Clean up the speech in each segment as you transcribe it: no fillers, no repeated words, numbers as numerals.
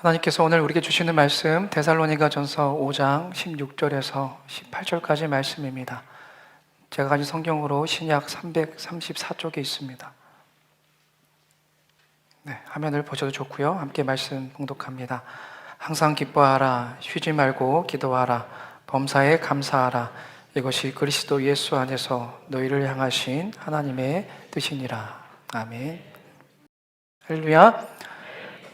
하나님께서 오늘 우리에게 주시는 말씀 데살로니가전서 5장 16절에서 18절까지 말씀입니다. 제가 가진 성경으로 신약 334쪽에 있습니다. 화면을 보셔도 좋고요. 함께 말씀 봉독합니다. 항상 기뻐하라, 쉬지 말고 기도하라, 범사에 감사하라. 이것이 그리스도 예수 안에서 너희를 향하신 하나님의 뜻이니라. 아멘. 할렐루야.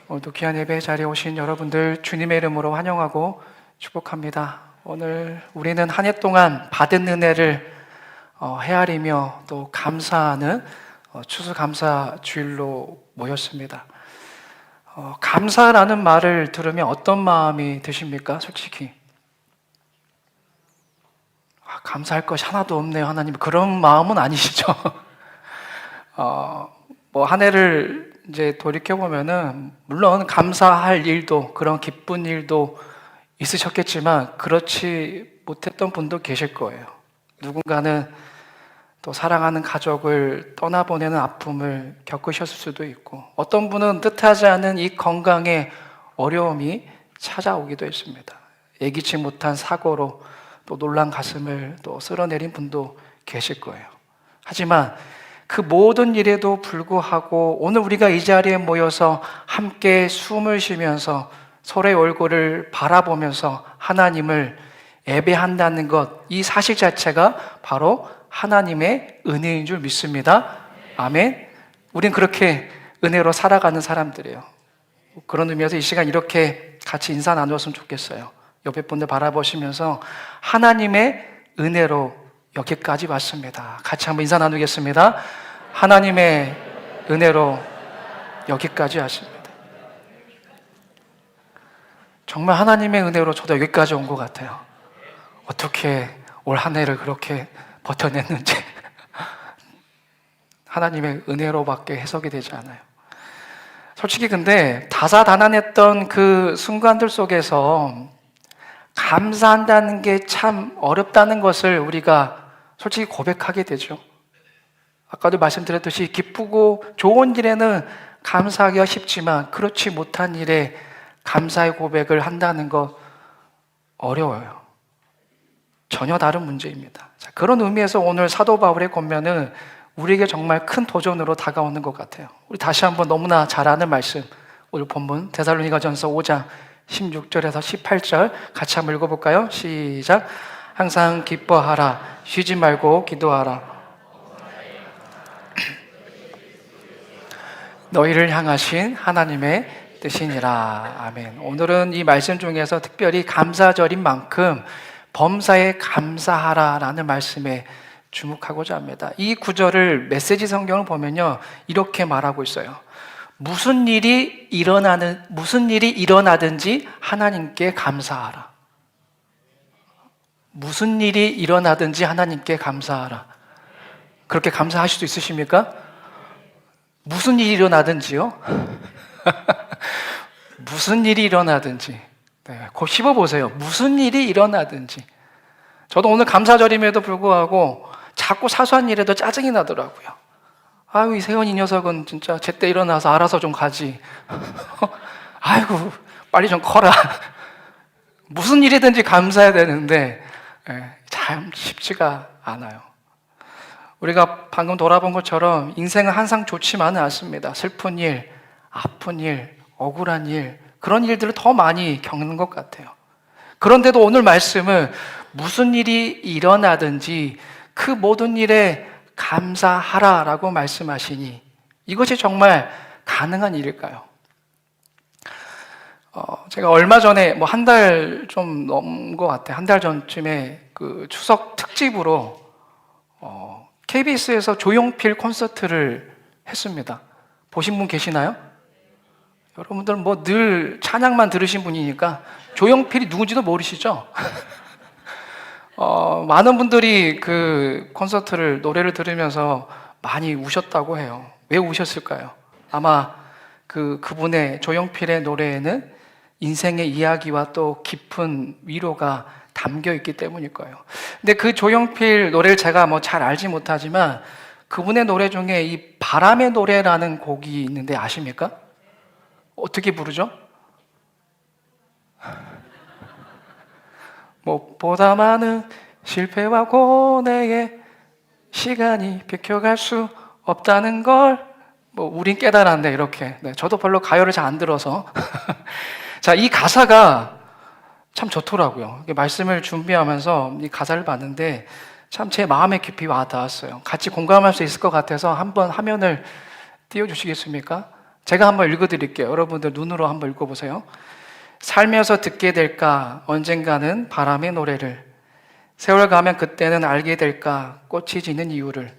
오늘도 귀한 예배 자리에 오신 여러분들 주님의 이름으로 환영하고 축복합니다. 오늘 우리는 한 해 동안 받은 은혜를 헤아리며 또 감사하는 추수감사 주일로 모였습니다. 감사라는 말을 들으면 어떤 마음이 드십니까? 솔직히 감사할 것이 하나도 없네요, 하나님. 그런 마음은 아니시죠? 한 해를 이제 돌이켜보면은, 물론 감사할 일도, 그런 기쁜 일도 있으셨겠지만, 그렇지 못했던 분도 계실 거예요. 누군가는 또 사랑하는 가족을 떠나보내는 아픔을 겪으셨을 수도 있고, 어떤 분은 뜻하지 않은 이 건강에 어려움이 찾아오기도 했습니다. 예기치 못한 사고로 또 놀란 가슴을 또 쓸어내린 분도 계실 거예요. 하지만 그 모든 일에도 불구하고 오늘 우리가 이 자리에 모여서 함께 숨을 쉬면서 서로의 얼굴을 바라보면서 하나님을 예배한다는 것, 이 사실 자체가 바로 하나님의 은혜인 줄 믿습니다. 아멘. 우린 그렇게 은혜로 살아가는 사람들이에요. 그런 의미에서 이 시간 이렇게 같이 인사 나누었으면 좋겠어요. 옆에 분들 바라보시면서 하나님의 은혜로 여기까지 왔습니다. 같이 한번 인사 나누겠습니다. 하나님의 은혜로 여기까지 왔습니다. 정말 하나님의 은혜로 저도 여기까지 온 것 같아요. 어떻게 올 한 해를 그렇게 버텨냈는지 하나님의 은혜로밖에 해석이 되지 않아요. 솔직히 근데 다사다난했던 그 순간들 속에서 감사한다는 게 참 어렵다는 것을 우리가 솔직히 고백하게 되죠. 아까도 말씀드렸듯이 기쁘고 좋은 일에는 감사하기가 쉽지만 그렇지 못한 일에 감사의 고백을 한다는 것 어려워요. 전혀 다른 문제입니다. 자, 그런 의미에서 오늘 사도 바울의 권면은 우리에게 정말 큰 도전으로 다가오는 것 같아요. 우리 다시 한번 너무나 잘 아는 말씀, 오늘 본문 데살로니가전서 5장 16절에서 18절 같이 한번 읽어볼까요? 시작. 항상 기뻐하라, 쉬지 말고 기도하라. 너희를 향하신 하나님의 뜻이니라. 아멘. 오늘은 이 말씀 중에서 특별히 감사절인 만큼 범사에 감사하라라는 말씀에 주목하고자 합니다. 이 구절을 메시지 성경을 보면요, 이렇게 말하고 있어요. 무슨 일이 일어나든지 하나님께 감사하라. 무슨 일이 일어나든지 하나님께 감사하라. 그렇게 감사하실 수 있으십니까? 무슨 일이 일어나든지요? 무슨 일이 일어나든지. 곧 씹어보세요. 무슨 일이 일어나든지. 저도 오늘 감사절임에도 불구하고 자꾸 사소한 일에도 짜증이 나더라고요. 아유, 이 세연이 녀석은 진짜 제때 일어나서 알아서 좀 가지. 아이고, 빨리 좀 커라. 무슨 일이든지 감사해야 되는데 참 쉽지가 않아요. 우리가 방금 돌아본 것처럼 인생은 항상 좋지만은 않습니다. 슬픈 일, 아픈 일, 억울한 일, 그런 일들을 더 많이 겪는 것 같아요. 그런데도 오늘 말씀은 무슨 일이 일어나든지 그 모든 일에 감사하라라고 말씀하시니 이것이 정말 가능한 일일까요? 제가 얼마 전에 한 달 좀 넘은 것 같아요. 한 달 전쯤에 그 추석 특집으로 KBS에서 조용필 콘서트를 했습니다. 보신 분 계시나요? 여러분들 늘 찬양만 들으신 분이니까 조용필이 누군지도 모르시죠? 많은 분들이 그 콘서트를 노래를 들으면서 많이 우셨다고 해요. 왜 우셨을까요? 아마 그분의 조용필의 노래에는 인생의 이야기와 또 깊은 위로가 담겨 있기 때문일 거예요. 근데 그 조용필 노래를 제가 잘 알지 못하지만 그분의 노래 중에 이 바람의 노래라는 곡이 있는데 아십니까? 어떻게 부르죠? 보다 많은 실패와 고뇌에 시간이 비켜갈 수 없다는 걸 우린 깨달았네 이렇게. 네, 저도 별로 가요를 잘 안 들어서 자, 이 가사가 참 좋더라고요. 말씀을 준비하면서 이 가사를 봤는데 참 제 마음에 깊이 와 닿았어요. 같이 공감할 수 있을 것 같아서 한번 화면을 띄워주시겠습니까? 제가 한번 읽어드릴게요. 여러분들 눈으로 한번 읽어보세요. 살면서 듣게 될까 언젠가는 바람의 노래를, 세월 가면 그때는 알게 될까 꽃이 지는 이유를,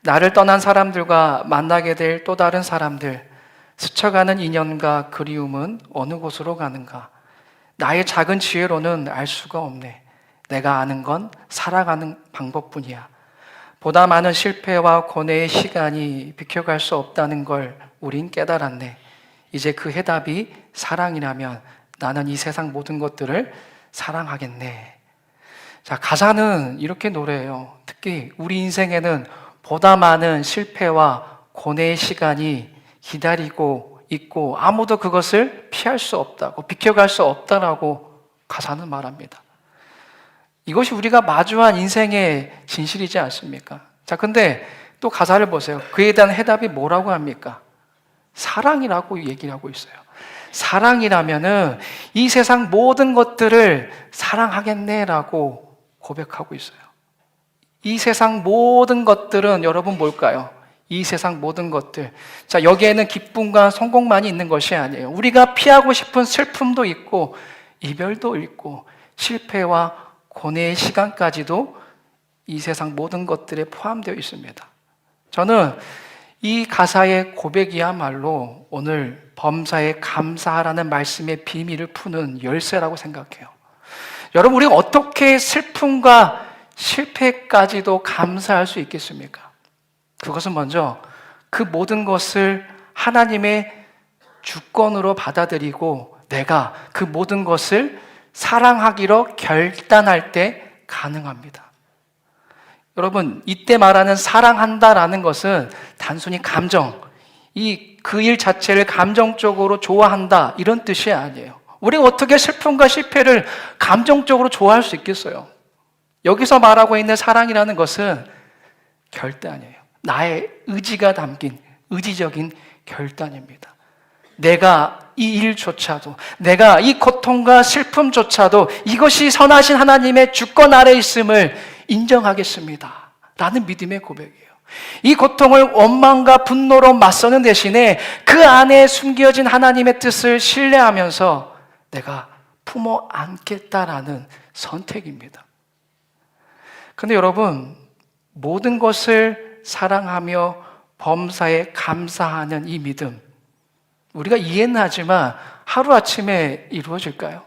나를 떠난 사람들과 만나게 될 또 다른 사람들, 스쳐가는 인연과 그리움은 어느 곳으로 가는가. 나의 작은 지혜로는 알 수가 없네. 내가 아는 건 살아가는 방법뿐이야. 보다 많은 실패와 고뇌의 시간이 비켜갈 수 없다는 걸 우린 깨달았네. 이제 그 해답이 사랑이라면 나는 이 세상 모든 것들을 사랑하겠네. 자, 가사는 이렇게 노래해요. 특히 우리 인생에는 보다 많은 실패와 고뇌의 시간이 기다리고 있고 아무도 그것을 피할 수 없다고, 비켜갈 수 없다라고 가사는 말합니다. 이것이 우리가 마주한 인생의 진실이지 않습니까? 자, 근데 또 가사를 보세요. 그에 대한 해답이 뭐라고 합니까? 사랑이라고 얘기를 하고 있어요. 사랑이라면은 이 세상 모든 것들을 사랑하겠네라고 고백하고 있어요. 이 세상 모든 것들은 여러분 뭘까요? 이 세상 모든 것들. 자, 여기에는 기쁨과 성공만이 있는 것이 아니에요. 우리가 피하고 싶은 슬픔도 있고 이별도 있고 실패와 고뇌의 시간까지도 이 세상 모든 것들에 포함되어 있습니다. 저는 이 가사의 고백이야말로 오늘 범사에 감사하라는 말씀의 비밀을 푸는 열쇠라고 생각해요. 여러분, 우리가 어떻게 슬픔과 실패까지도 감사할 수 있겠습니까? 그것은 먼저 그 모든 것을 하나님의 주권으로 받아들이고 내가 그 모든 것을 사랑하기로 결단할 때 가능합니다. 여러분, 이때 말하는 사랑한다라는 것은 단순히 감정, 그 일 자체를 감정적으로 좋아한다 이런 뜻이 아니에요. 우리가 어떻게 슬픔과 실패를 감정적으로 좋아할 수 있겠어요? 여기서 말하고 있는 사랑이라는 것은 결단이에요. 나의 의지가 담긴 의지적인 결단입니다. 내가 이 일조차도, 내가 이 고통과 슬픔조차도 이것이 선하신 하나님의 주권 아래 있음을 인정하겠습니다 라는 믿음의 고백이에요. 이 고통을 원망과 분노로 맞서는 대신에 그 안에 숨겨진 하나님의 뜻을 신뢰하면서 내가 품어 안겠다라는 선택입니다. 그런데 여러분, 모든 것을 사랑하며 범사에 감사하는 이 믿음, 우리가 이해는 하지만 하루아침에 이루어질까요?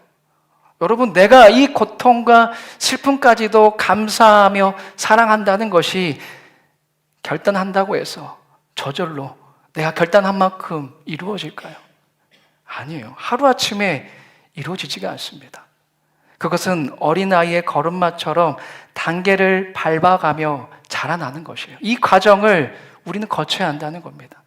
여러분, 내가 이 고통과 슬픔까지도 감사하며 사랑한다는 것이 결단한다고 해서 저절로 내가 결단한 만큼 이루어질까요? 아니에요. 하루아침에 이루어지지가 않습니다. 그것은 어린아이의 걸음마처럼 단계를 밟아가며 자라나는 것이에요. 이 과정을 우리는 거쳐야 한다는 겁니다.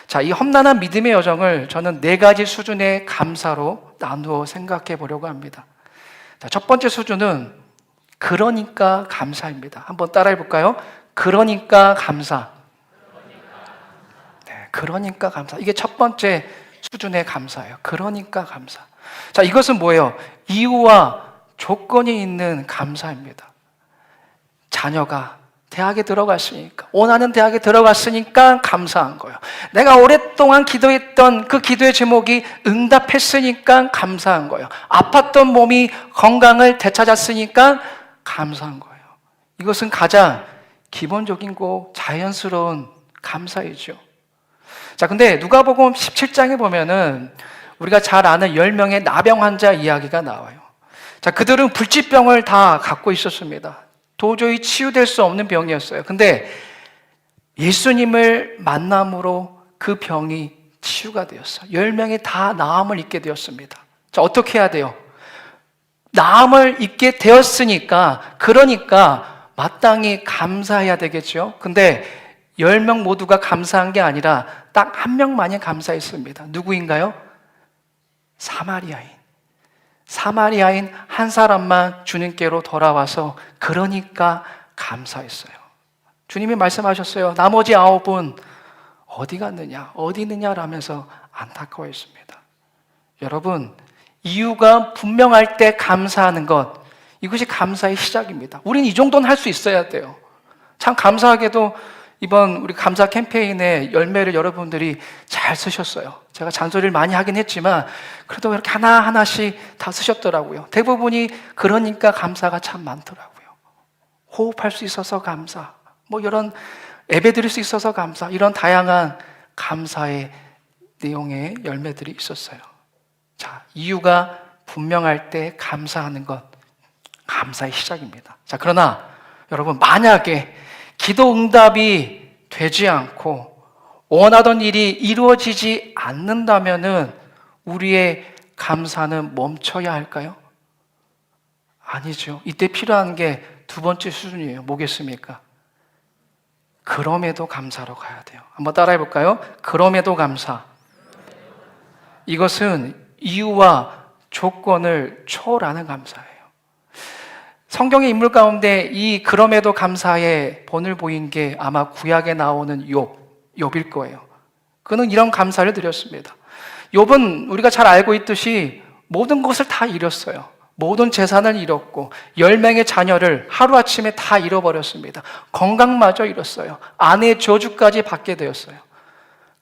자, 이 험난한 믿음의 여정을 저는 4가지 수준의 감사로 나누어 생각해 보려고 합니다. 자, 첫 번째 수준은 그러니까 감사입니다. 한번 따라해 볼까요? 그러니까 감사. 네, 그러니까 감사. 이게 첫 번째 수준의 감사예요. 그러니까 감사. 자, 이것은 뭐예요? 이유와 조건이 있는 감사입니다. 자녀가 대학에 들어갔으니까, 원하는 대학에 들어갔으니까 감사한 거예요. 내가 오랫동안 기도했던 그 기도의 제목이 응답했으니까 감사한 거예요. 아팠던 몸이 건강을 되찾았으니까 감사한 거예요. 이것은 가장 기본적이고 자연스러운 감사이죠. 자, 근데 누가복음 17장에 보면은 우리가 잘 아는 10명의 나병 환자 이야기가 나와요. 자, 그들은 불치병을 다 갖고 있었습니다. 도저히 치유될 수 없는 병이었어요. 근데 예수님을 만남으로 그 병이 치유가 되었어요. 10명이 다 나음을 입게 되었습니다. 자, 어떻게 해야 돼요? 나음을 입게 되었으니까, 그러니까 마땅히 감사해야 되겠죠. 근데 10명 모두가 감사한 게 아니라 딱 한 명만이 감사했습니다. 누구인가요? 사마리아인. 사마리아인 한 사람만 주님께로 돌아와서 그러니까 감사했어요. 주님이 말씀하셨어요. 나머지 9은 어디 갔느냐, 어디 있느냐라면서 안타까워했습니다. 여러분, 이유가 분명할 때 감사하는 것, 이것이 감사의 시작입니다. 우린 이 정도는 할 수 있어야 돼요. 참 감사하게도 이번 우리 감사 캠페인의 열매를 여러분들이 잘 쓰셨어요. 제가 잔소리를 많이 하긴 했지만 그래도 이렇게 하나하나씩 다 쓰셨더라고요. 대부분이 그러니까 감사가 참 많더라고요. 호흡할 수 있어서 감사, 뭐 이런 예배 드릴 수 있어서 감사, 이런 다양한 감사의 내용의 열매들이 있었어요. 자, 이유가 분명할 때 감사하는 것, 감사의 시작입니다. 자, 그러나 여러분, 만약에 기도 응답이 되지 않고 원하던 일이 이루어지지 않는다면은 우리의 감사는 멈춰야 할까요? 아니죠. 이때 필요한 게 두 번째 수준이에요. 뭐겠습니까? 그럼에도 감사로 가야 돼요. 한번 따라해 볼까요? 그럼에도 감사. 이것은 이유와 조건을 초월하는 감사예요. 성경의 인물 가운데 이 그럼에도 감사의 본을 보인 게 아마 구약에 나오는 욥일 거예요. 그는 이런 감사를 드렸습니다. 욥은 우리가 잘 알고 있듯이 모든 것을 다 잃었어요. 모든 재산을 잃었고 10명의 자녀를 하루아침에 다 잃어버렸습니다. 건강마저 잃었어요. 아내의 저주까지 받게 되었어요.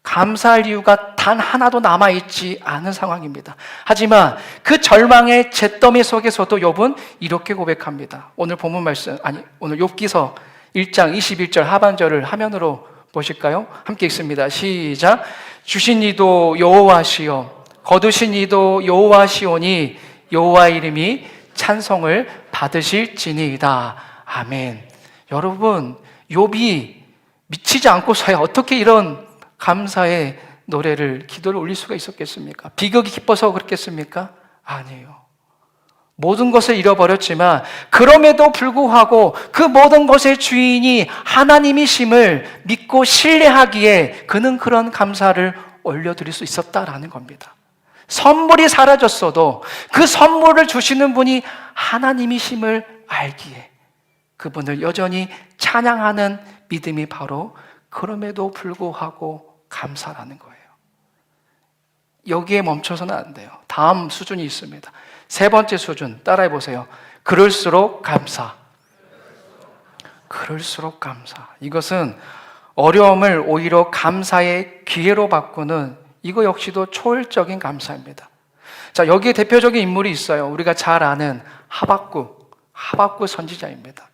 감사할 이유가 단 하나도 남아있지 않은 상황입니다. 하지만 그 절망의 잿더미 속에서도 욥은 이렇게 고백합니다. 오늘 본문 말씀, 오늘 욥기서 1장 21절 하반절을 화면으로 보실까요? 함께 읽습니다. 시작. 주신 이도 여호와시요 거두신 이도 여호와시오니 여호와 이름이 찬송을 받으실지니이다. 아멘. 여러분, 욥이 미치지 않고서야 어떻게 이런 감사의 노래를, 기도를 올릴 수가 있었겠습니까? 비극이 기뻐서 그랬겠습니까? 아니에요. 모든 것을 잃어버렸지만 그럼에도 불구하고 그 모든 것의 주인이 하나님이심을 믿고 신뢰하기에 그는 그런 감사를 올려드릴 수 있었다라는 겁니다. 선물이 사라졌어도 그 선물을 주시는 분이 하나님이심을 알기에 그분을 여전히 찬양하는 믿음이 바로 그럼에도 불구하고 감사라는 거예요. 여기에 멈춰서는 안 돼요. 다음 수준이 있습니다. 세 번째 수준, 따라해 보세요. 그럴수록 감사. 그럴수록 감사. 이것은 어려움을 오히려 감사의 기회로 바꾸는, 이거 역시도 초월적인 감사입니다. 자, 여기에 대표적인 인물이 있어요. 우리가 잘 아는 하박국 선지자입니다.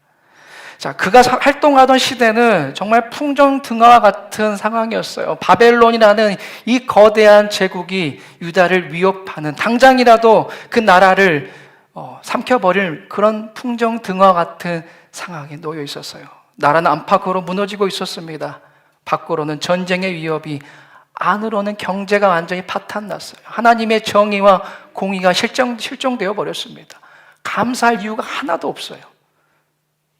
자, 그가 활동하던 시대는 정말 풍정등화와 같은 상황이었어요. 바벨론이라는 이 거대한 제국이 유다를 위협하는, 당장이라도 그 나라를 삼켜버릴 그런 풍정등화 같은 상황에 놓여 있었어요. 나라는 안팎으로 무너지고 있었습니다. 밖으로는 전쟁의 위협이, 안으로는 경제가 완전히 파탄났어요. 하나님의 정의와 공의가 실종되어 버렸습니다. 감사할 이유가 하나도 없어요.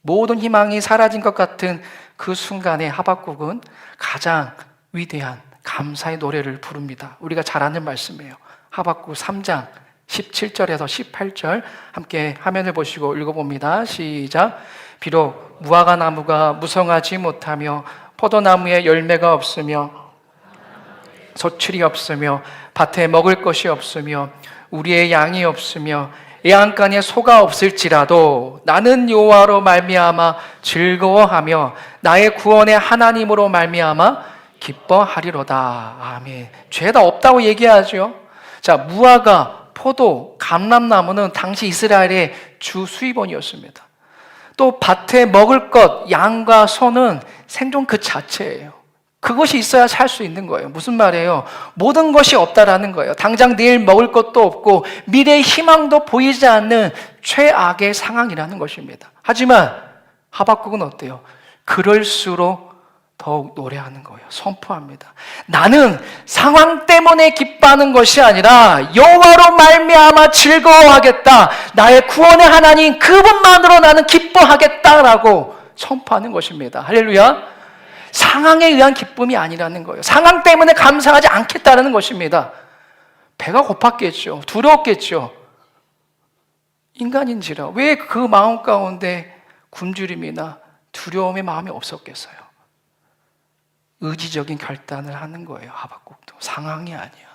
모든 희망이 사라진 것 같은 그 순간에 하박국은 가장 위대한 감사의 노래를 부릅니다. 우리가 잘 아는 말씀이에요. 하박국 3장 17절에서 18절 함께 화면을 보시고 읽어봅니다. 시작. 비록 무화과 나무가 무성하지 못하며 포도나무에 열매가 없으며 소출이 없으며 밭에 먹을 것이 없으며 우리의 양이 없으며 애안간에 소가 없을지라도 나는 여호와로 말미암아 즐거워하며 나의 구원의 하나님으로 말미암아 기뻐하리로다. 아멘. 죄다 없다고 얘기하죠. 자, 무화과, 포도, 감람나무는 당시 이스라엘의 주 수입원이었습니다. 또 밭에 먹을 것, 양과 소는 생존 그 자체예요. 그것이 있어야 살 수 있는 거예요. 무슨 말이에요? 모든 것이 없다라는 거예요. 당장 내일 먹을 것도 없고 미래의 희망도 보이지 않는 최악의 상황이라는 것입니다. 하지만 하박국은 어때요? 그럴수록 더욱 노래하는 거예요. 선포합니다. 나는 상황 때문에 기뻐하는 것이 아니라 여호와로 말미암아 즐거워하겠다. 나의 구원의 하나님 그분만으로 나는 기뻐하겠다라고 선포하는 것입니다. 할렐루야. 상황에 의한 기쁨이 아니라는 거예요. 상황 때문에 감사하지 않겠다는 것입니다. 배가 고팠겠죠. 두려웠겠죠. 인간인지라 왜 그 마음 가운데 굶주림이나 두려움의 마음이 없었겠어요? 의지적인 결단을 하는 거예요. 하박국도 상황이 아니야.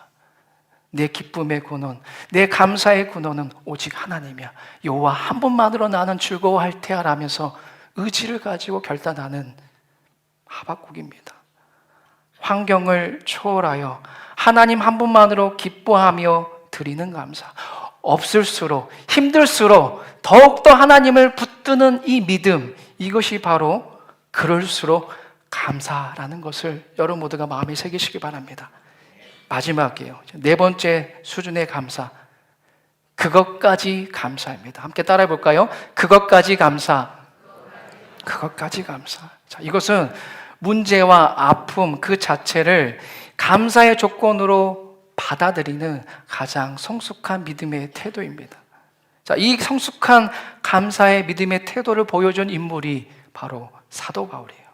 내 기쁨의 근원, 내 감사의 근원은 오직 하나님이야. 여호와 한 분만으로 나는 즐거워할 테야라면서 의지를 가지고 결단하는 하박국입니다. 환경을 초월하여 하나님 한 분만으로 기뻐하며 드리는 감사. 없을수록, 힘들수록 더욱더 하나님을 붙드는 이 믿음, 이것이 바로 그럴수록 감사라는 것을 여러분 모두가 마음에 새기시기 바랍니다. 마지막이에요. 네 번째 수준의 감사. 그것까지 감사입니다. 함께 따라해 볼까요? 그것까지 감사. 그것까지 감사. 자, 이것은 문제와 아픔 그 자체를 감사의 조건으로 받아들이는 가장 성숙한 믿음의 태도입니다. 자, 이 성숙한 감사의 믿음의 태도를 보여준 인물이 바로 사도 바울이에요.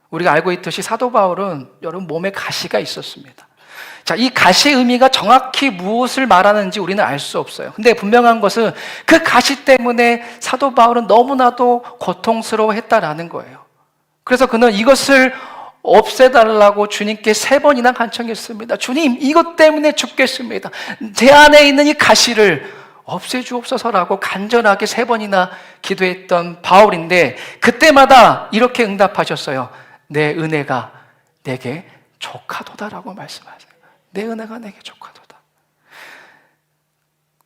우리가 알고 있듯이 사도 바울은 여러분 몸에 가시가 있었습니다. 자, 이 가시의 의미가 정확히 무엇을 말하는지 우리는 알 수 없어요. 근데 분명한 것은 그 가시 때문에 사도 바울은 너무나도 고통스러워했다라는 거예요. 그래서 그는 이것을 없애달라고 주님께 3번이나 간청했습니다. 주님, 이것 때문에 죽겠습니다. 제 안에 있는 이 가시를 없애주옵소서라고 간절하게 3번이나 기도했던 바울인데, 그때마다 이렇게 응답하셨어요. 내 은혜가 내게 족하도다라고 말씀하세요. 내 은혜가 내게 족하도다.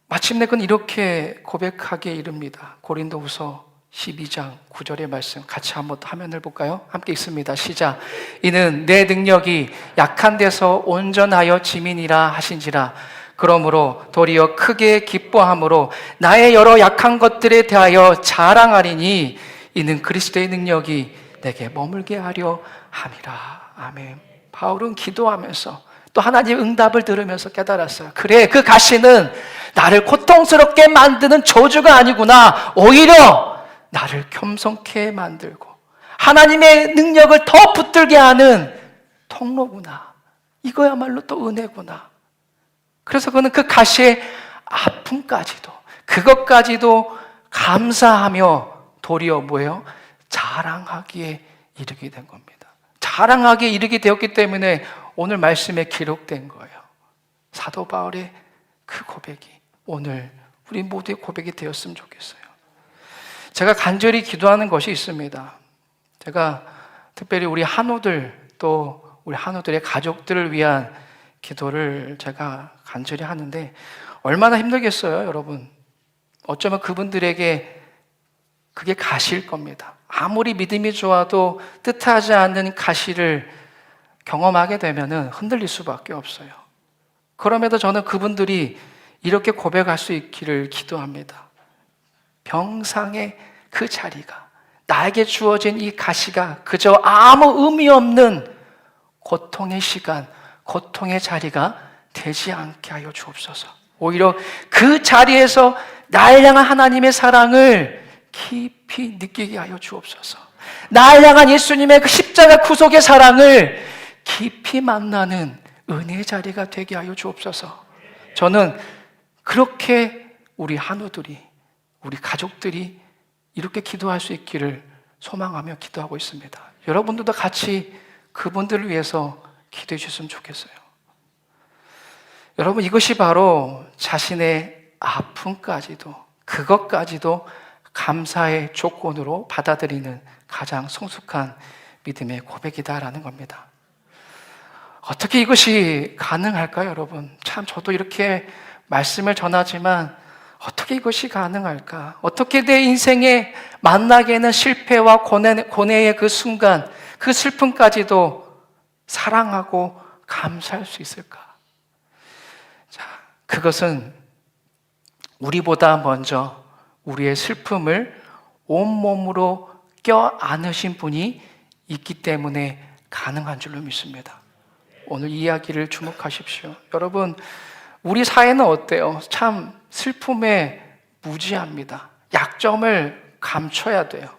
마침내 그는 이렇게 고백하기에 이릅니다. 고린도후서 12장 9절의 말씀 같이 한번 화면을 볼까요? 함께 읽습니다. 시작. 이는 내 능력이 약한 데서 온전하여 지민이라 하신지라. 그러므로 도리어 크게 기뻐함으로 나의 여러 약한 것들에 대하여 자랑하리니 이는 그리스도의 능력이 내게 머물게 하려 함이라. 아멘. 바울은 기도하면서 또 하나님의 응답을 들으면서 깨달았어요. 그래, 그 가시는 나를 고통스럽게 만드는 저주가 아니구나. 오히려 나를 겸손케 만들고 하나님의 능력을 더 붙들게 하는 통로구나. 이거야말로 또 은혜구나. 그래서 그는 그 가시의 아픔까지도, 그것까지도 감사하며 도리어 뭐예요? 자랑하기에 이르게 된 겁니다. 자랑하기에 이르게 되었기 때문에 오늘 말씀에 기록된 거예요. 사도 바울의 그 고백이 오늘 우리 모두의 고백이 되었으면 좋겠어요. 제가 간절히 기도하는 것이 있습니다. 제가 특별히 우리 한우들, 또 우리 한우들의 가족들을 위한 기도를 제가 간절히 하는데 얼마나 힘들겠어요, 여러분. 어쩌면 그분들에게 그게 가시일 겁니다. 아무리 믿음이 좋아도 뜻하지 않는 가시를 경험하게 되면 흔들릴 수밖에 없어요. 그럼에도 저는 그분들이 이렇게 고백할 수 있기를 기도합니다. 병상의 그 자리가, 나에게 주어진 이 가시가 그저 아무 의미 없는 고통의 시간, 고통의 자리가 되지 않게 하여 주옵소서. 오히려 그 자리에서 나를 향한 하나님의 사랑을 깊이 느끼게 하여 주옵소서. 나를 향한 예수님의 그 십자가 구속의 사랑을 깊이 만나는 은혜의 자리가 되게 하여 주옵소서. 저는 그렇게 우리 한우들이, 우리 가족들이 이렇게 기도할 수 있기를 소망하며 기도하고 있습니다. 여러분들도 같이 그분들을 위해서 기도해 주셨으면 좋겠어요. 여러분, 이것이 바로 자신의 아픔까지도, 그것까지도 감사의 조건으로 받아들이는 가장 성숙한 믿음의 고백이다라는 겁니다. 어떻게 이것이 가능할까요, 여러분? 참 저도 이렇게 말씀을 전하지만 어떻게 이것이 가능할까? 어떻게 내 인생에 만나게 하는 실패와 고뇌의 그 순간, 그 슬픔까지도 사랑하고 감사할 수 있을까? 자, 그것은 우리보다 먼저 우리의 슬픔을 온몸으로 껴안으신 분이 있기 때문에 가능한 줄로 믿습니다. 오늘 이 이야기를 주목하십시오. 여러분, 우리 사회는 어때요? 참 슬픔에 무지합니다. 약점을 감춰야 돼요.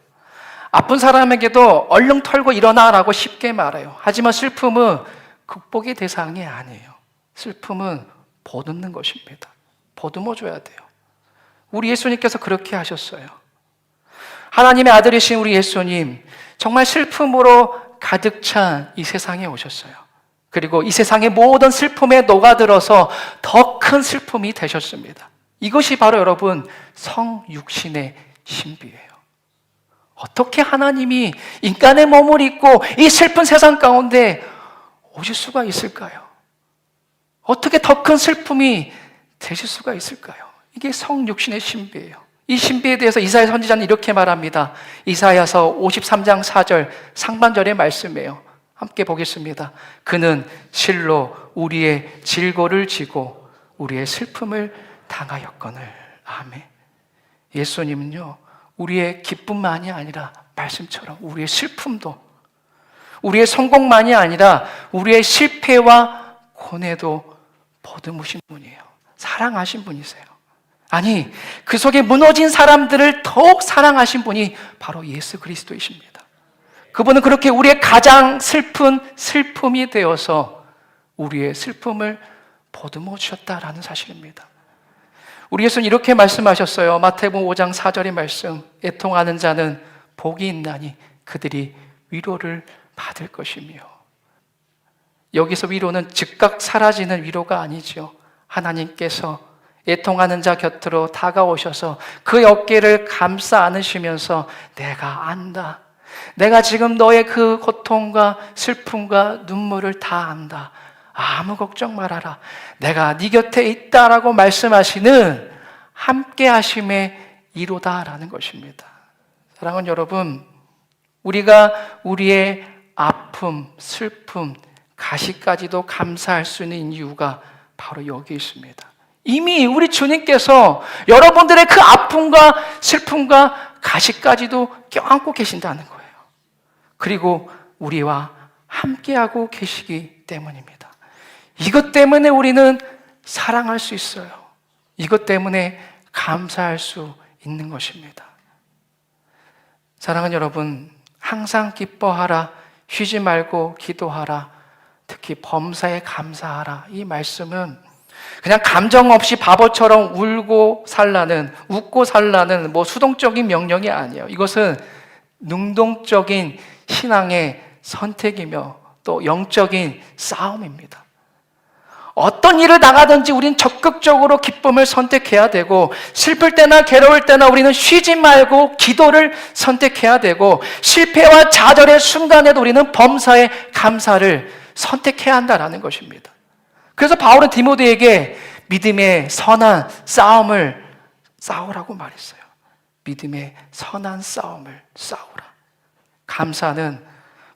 아픈 사람에게도 얼른 털고 일어나라고 쉽게 말해요. 하지만 슬픔은 극복의 대상이 아니에요. 슬픔은 보듬는 것입니다. 보듬어줘야 돼요. 우리 예수님께서 그렇게 하셨어요. 하나님의 아들이신 우리 예수님, 정말 슬픔으로 가득 찬 이 세상에 오셨어요. 그리고 이 세상의 모든 슬픔에 녹아들어서 더 큰 슬픔이 되셨습니다. 이것이 바로 여러분 성육신의 신비예요. 어떻게 하나님이 인간의 몸을 입고 이 슬픈 세상 가운데 오실 수가 있을까요? 어떻게 더 큰 슬픔이 되실 수가 있을까요? 이게 성육신의 신비예요. 이 신비에 대해서 이사야 선지자는 이렇게 말합니다. 이사야서 53장 4절 상반절의 말씀이에요. 함께 보겠습니다. 그는 실로 우리의 질고를 지고 우리의 슬픔을 당하였거늘. 아멘. 예수님은요, 우리의 기쁨만이 아니라 말씀처럼 우리의 슬픔도, 우리의 성공만이 아니라 우리의 실패와 고뇌도 보듬으신 분이에요. 사랑하신 분이세요. 아니, 그 속에 무너진 사람들을 더욱 사랑하신 분이 바로 예수 그리스도이십니다. 그분은 그렇게 우리의 가장 슬픈 슬픔이 되어서 우리의 슬픔을 보듬어 주셨다라는 사실입니다. 우리 예수는 이렇게 말씀하셨어요. 마태복음 5장 4절의 말씀. 애통하는 자는 복이 있나니 그들이 위로를 받을 것이며. 여기서 위로는 즉각 사라지는 위로가 아니죠. 하나님께서 애통하는 자 곁으로 다가오셔서 그 어깨를 감싸 안으시면서 내가 안다. 내가 지금 너의 그 고통과 슬픔과 눈물을 다 안다. 아무 걱정 말아라. 내가 네 곁에 있다라고 말씀하시는 함께 하심의 이로다라는 것입니다. 사랑하는 여러분, 우리가 우리의 아픔, 슬픔, 가시까지도 감사할 수 있는 이유가 바로 여기 있습니다. 이미 우리 주님께서 여러분들의 그 아픔과 슬픔과 가시까지도 껴안고 계신다는 거예요. 그리고 우리와 함께하고 계시기 때문입니다. 이것 때문에 우리는 사랑할 수 있어요. 이것 때문에 감사할 수 있는 것입니다. 사랑하는 여러분, 항상 기뻐하라, 쉬지 말고 기도하라, 특히 범사에 감사하라. 이 말씀은 그냥 감정 없이 바보처럼 울고 살라는, 웃고 살라는 수동적인 명령이 아니에요. 이것은 능동적인 신앙의 선택이며 또 영적인 싸움입니다. 어떤 일을 당하든지 우리는 적극적으로 기쁨을 선택해야 되고, 슬플 때나 괴로울 때나 우리는 쉬지 말고 기도를 선택해야 되고, 실패와 좌절의 순간에도 우리는 범사에 감사를 선택해야 한다는 것입니다. 그래서 바울은 디모데에게 믿음의 선한 싸움을 싸우라고 말했어요. 믿음의 선한 싸움을 싸우라. 감사는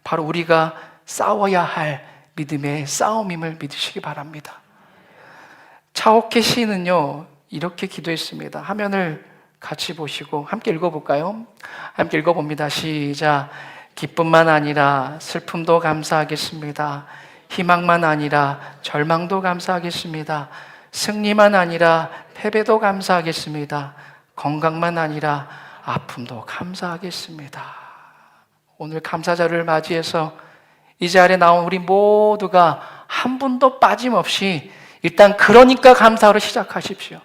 바로 우리가 싸워야 할 믿음의 싸움임을 믿으시기 바랍니다. 차오케 시인은요, 이렇게 기도했습니다. 화면을 같이 보시고 함께 읽어볼까요? 함께 읽어봅니다. 시작. 기쁨만 아니라 슬픔도 감사하겠습니다. 희망만 아니라 절망도 감사하겠습니다. 승리만 아니라 패배도 감사하겠습니다. 건강만 아니라 아픔도 감사하겠습니다. 오늘 감사절을 맞이해서 이 자리에 나온 우리 모두가 한 분도 빠짐없이 일단 그러니까 감사로 시작하십시오.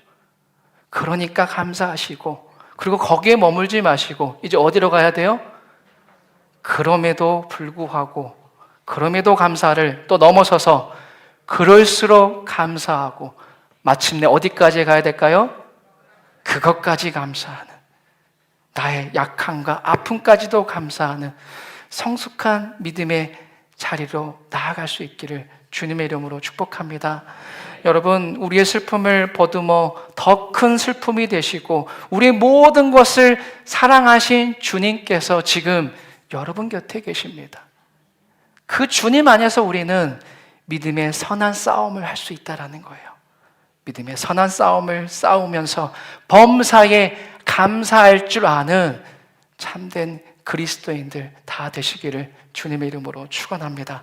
그러니까 감사하시고, 그리고 거기에 머물지 마시고 이제 어디로 가야 돼요? 그럼에도 불구하고, 그럼에도 감사를 또 넘어서서 그럴수록 감사하고, 마침내 어디까지 가야 될까요? 그것까지 감사하는, 나의 약함과 아픔까지도 감사하는 성숙한 믿음의 자리로 나아갈 수 있기를 주님의 이름으로 축복합니다. 여러분, 우리의 슬픔을 보듬어 더 큰 슬픔이 되시고 우리의 모든 것을 사랑하신 주님께서 지금 여러분 곁에 계십니다. 그 주님 안에서 우리는 믿음의 선한 싸움을 할 수 있다는 거예요. 믿음의 선한 싸움을 싸우면서 범사에 감사할 줄 아는 참된 그리스도인들 다 되시기를 주님의 이름으로 축원합니다.